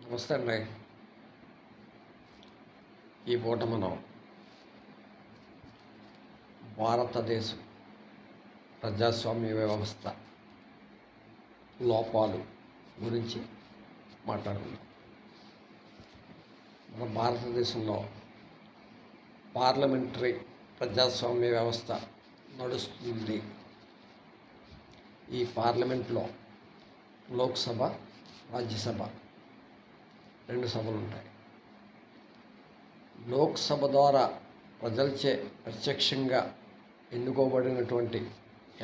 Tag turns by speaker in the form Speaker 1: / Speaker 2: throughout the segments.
Speaker 1: నమస్తే అండి. ఈ పూట మనం భారతదేశం ప్రజాస్వామ్య వ్యవస్థ లోపాలు గురించి మాట్లాడుకుందాం. మన భారతదేశంలో పార్లమెంటరీ ప్రజాస్వామ్య వ్యవస్థ నడుస్తుంది. ఈ పార్లమెంట్లో లోక్సభ, రాజ్యసభ రెండు సభలు ఉంటాయి. లోక్సభ ద్వారా ప్రజలచే ప్రత్యక్షంగా ఎన్నుకోబడినటువంటి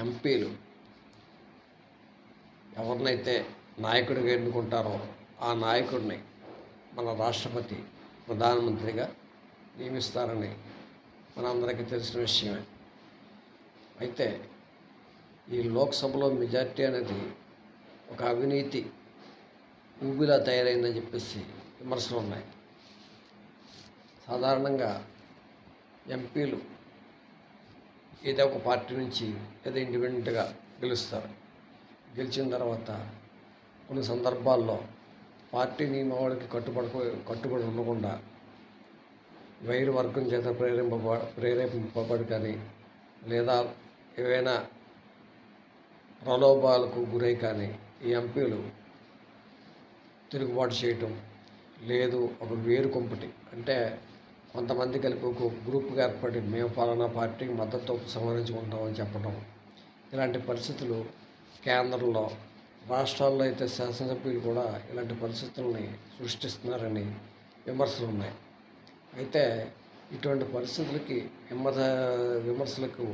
Speaker 1: ఎంపీలు ఎవరినైతే నాయకుడిగా ఎన్నుకుంటారో ఆ నాయకుడిని మన రాష్ట్రపతి ప్రధానమంత్రిగా నియమిస్తారని మనందరికీ తెలిసిన విషయమే. అయితే ఈ లోక్సభలో మెజార్టీ అనేది ఒక అవినీతి ఊబిలా తయారైందని చెప్పేసి విమర్శలు ఉన్నాయి. సాధారణంగా ఎంపీలు ఏదో ఒక పార్టీ నుంచి ఏదో ఇండిపెండెంట్గా గెలుస్తారు. గెలిచిన తర్వాత కొన్ని సందర్భాల్లో పార్టీ నియమావళికి కట్టుబడి ఉండకుండా వైరు వర్గం చేత ప్రేరేపింపబడి కానీ లేదా ఏవైనా ప్రలోభాలకు గురై కానీ ఈ ఎంపీలు తిరుగుబాటు చేయటం, లేదు ఒక వేరు కొంపటి అంటే కొంతమంది కలిపి ఒక గ్రూప్గా ఏర్పడి మేము ఫలానా పార్టీకి మద్దతు సంహరించుకుంటామని చెప్పడం, ఇలాంటి పరిస్థితులు కేంద్రంలో, రాష్ట్రాల్లో అయితే శాసనసభ్యులు కూడా ఇలాంటి పరిస్థితుల్ని సృష్టిస్తున్నారని విమర్శలు ఉన్నాయి. అయితే ఇటువంటి పరిస్థితులకి విమర్శలకు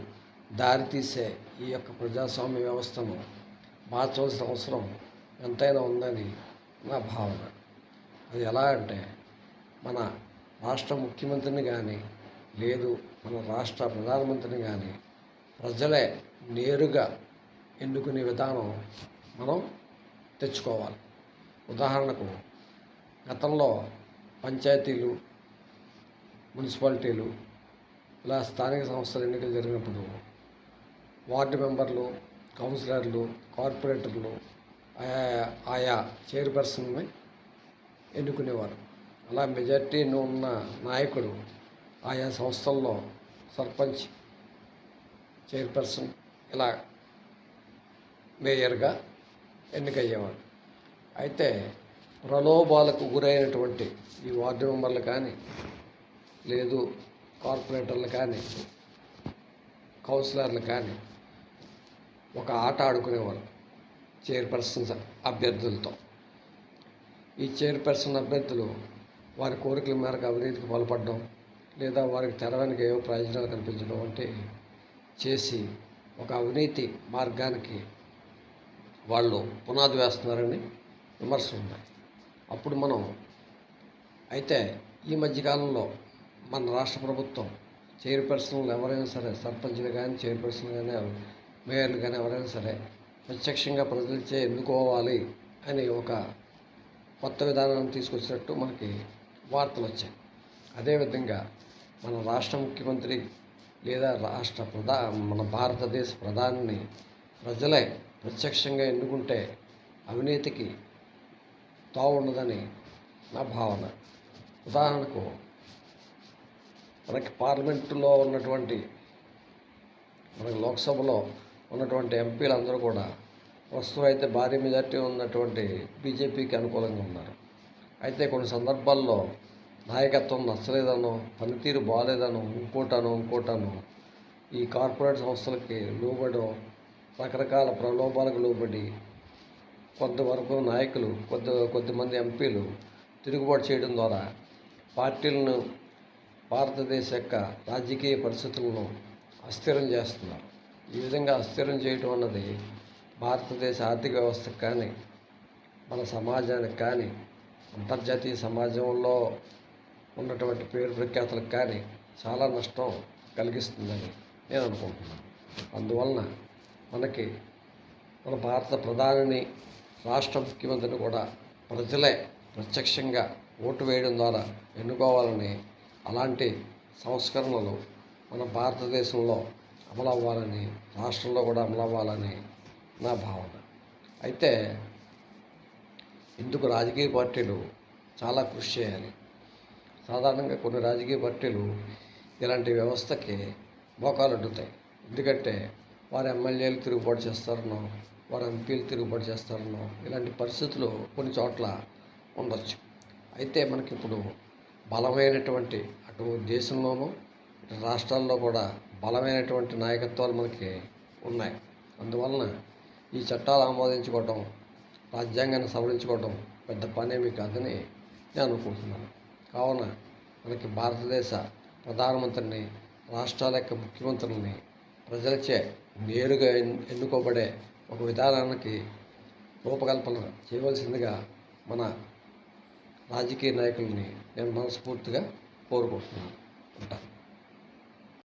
Speaker 1: దారితీసే ఈ యొక్క ప్రజాస్వామ్య వ్యవస్థను మార్చవలసిన అవసరం ఎంతైనా ఉందని నా భావన. అది ఎలా అంటే మన రాష్ట్ర ముఖ్యమంత్రిని కానీ లేదు మన రాష్ట్ర ప్రధానమంత్రిని కానీ ప్రజలే నేరుగా ఎన్నుకునే విధానం మనం తెచ్చుకోవాలి. ఉదాహరణకు గతంలో పంచాయతీలు, మున్సిపాలిటీలు ఇలా స్థానిక సంస్థల ఎన్నికలు జరిగినప్పుడు వార్డు మెంబర్లు, కౌన్సిలర్లు, కార్పొరేటర్లు ఆయా చైర్పర్సన్ని ఎన్నుకునేవారు. అలా మెజార్టీ ఉన్న నాయకుడు ఆయా సంస్థల్లో సర్పంచ్, చైర్పర్సన్ ఇలా మేయర్గా ఎన్నికయ్యేవాడు. అయితే ప్రలోభాలకు గురైనటువంటి ఈ వార్డు మెంబర్లు కానీ లేదు కార్పొరేటర్లు కానీ కౌన్సిలర్లు కానీ ఒక ఆట ఆడుకునేవారు చైర్పర్సన్ అభ్యర్థులతో. ఈ చైర్పర్సన్ అభ్యర్థులు వారి కోరికల మేరకు అవినీతికి పాల్పడడం లేదా వారికి తెర వెనుక ఏవో ప్రయోజనాలు కల్పించడం వంటి చేసి ఒక అవినీతి మార్గానికి వాళ్ళు పునాది వేస్తున్నారని విమర్శలు ఉన్నాయి. అప్పుడు మనం అయితే ఈ మధ్యకాలంలో మన రాష్ట్ర ప్రభుత్వం చైర్పర్సన్లు ఎవరైనా సరే, సర్పంచ్లు కానీ చైర్పర్సన్లు కానీ మేయర్లు కానీ ఎవరైనా సరే ప్రత్యక్షంగా ప్రజలచే ఎన్నుకోవాలి అని ఒక కొత్త విధానాన్ని తీసుకొచ్చినట్టు మనకి వార్తలు వచ్చాయి. అదేవిధంగా మన రాష్ట్ర ముఖ్యమంత్రి లేదా మన భారతదేశ ప్రధానిని ప్రజలే ప్రత్యక్షంగా ఎన్నుకుంటే అవినీతికి తావుండదని నా భావన. ఉదాహరణకు మనకి పార్లమెంటులో ఉన్నటువంటి మనకి లోక్సభలో ఉన్నటువంటి ఎంపీలందరూ కూడా ప్రస్తుతం అయితే భారీ మెజార్టీ ఉన్నటువంటి బీజేపీకి అనుకూలంగా ఉన్నారు. అయితే కొన్ని సందర్భాల్లో నాయకత్వం నచ్చలేదనో, పనితీరు బాగాలేదనో, ఇంకోటనో ఈ కార్పొరేట్ సంస్థలకి లోబడో, రకరకాల ప్రలోభాలకు లోబడి కొంతవరకు నాయకులు, కొద్దిమంది ఎంపీలు తిరుగుబాటు చేయడం ద్వారా పార్టీలను, భారతదేశ యొక్క రాజకీయ పరిస్థితులను అస్థిరం చేస్తున్నారు. ఈ విధంగా అస్థిరం చేయడం అన్నది భారతదేశ ఆర్థిక వ్యవస్థకు కానీ మన సమాజానికి కానీ అంతర్జాతీయ సమాజంలో ఉన్నటువంటి పేరు ప్రఖ్యాతులకు కానీ చాలా నష్టం కలిగిస్తుందని నేను అనుకుంటున్నాను. అందువలన మన భారత ప్రధానిని, రాష్ట్ర ముఖ్యమంత్రిని కూడా ప్రజలే ప్రత్యక్షంగా ఓటు వేయడం ద్వారా ఎన్నుకోవాలని, అలాంటి సంస్కరణలు మన భారతదేశంలో అమలవ్వాలని, రాష్ట్రంలో కూడా అమలవ్వాలని నా భావన. అయితే ఇందుకు రాజకీయ పార్టీలు చాలా కృషి చేయాలి. సాధారణంగా కొన్ని రాజకీయ పార్టీలు ఇలాంటి వ్యవస్థకి మోకాలు అడ్డుతాయి. ఎందుకంటే వారి ఎమ్మెల్యేలు తిరుగుబాటు చేస్తారనో, వారి ఎంపీలు తిరుగుబాటు చేస్తారనో ఇలాంటి పరిస్థితులు కొన్ని చోట్ల ఉండొచ్చు. అయితే మనకిప్పుడు బలమైనటువంటి అటు దేశంలోనూ ఇటు రాష్ట్రాల్లో కూడా బలమైనటువంటి నాయకత్వాలు మనకి ఉన్నాయి. అందువలన ఈ చట్టాలు ఆమోదించుకోవటం, రాజ్యాంగాన్ని సవరించుకోవటం పెద్ద పనేమీ కాదని నేను అనుకుంటున్నాను. కావున మనకి భారతదేశ ప్రధానమంత్రిని, రాష్ట్రాల యొక్క ముఖ్యమంత్రులని ప్రజలచే నేరుగా ఎన్నుకోబడే ఒక విధానానికి రూపకల్పన చేయవలసిందిగా మన రాజకీయ నాయకుల్ని నేను మనస్ఫూర్తిగా కోరుకుంటున్నాను. ఉంటాను.